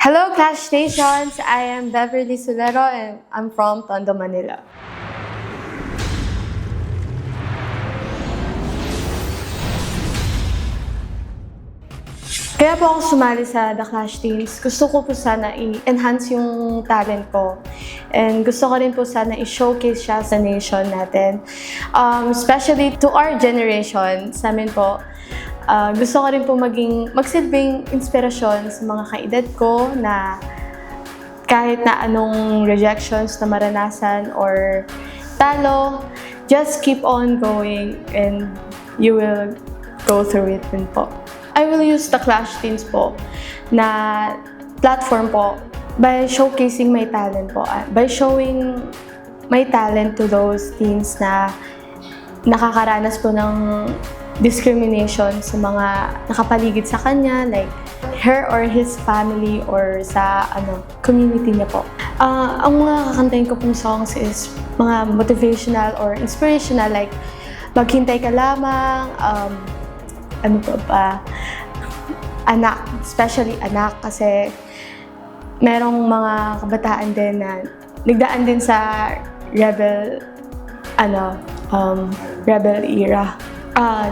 Hello, Clash Stations! I am Beverly Solero and I'm from Tondo, Manila. Kaya po ako sumali sa The Clash Teams. Gusto ko po sana i-enhance yung talent ko. And gusto ko rin po sana i-showcase siya sa nation natin. Especially to our generation, sa amin po. Gusto ko rin po magsilbing inspirasyon sa mga kaedad ko na kahit na anong rejections na maranasan or talo, just keep on going and you will go through it din po. I will use the Clash Teams po na platform po by showcasing my talent po. By showing my talent to those teens na nakakaranas po ng discrimination sa mga nakapaligid sa kanya, like her or his family or sa community niya po. Ang mga kakantahin ko pong songs is mga motivational or inspirational, like maghintay ka lamang, anak, especially anak, kasi merong mga kabataan din na nagdaan din sa rebel era.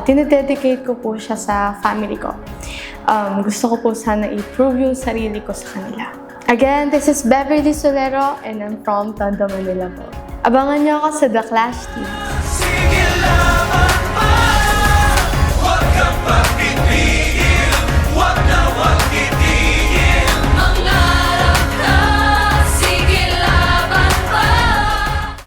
Dinededicate ko po siya sa family ko. Gusto ko po sana i-prove yung sarili ko sa kanila. Again, this is Beverly Solero and I'm from Tondo, Manila po. Abangan niyo ako sa The Clash Team.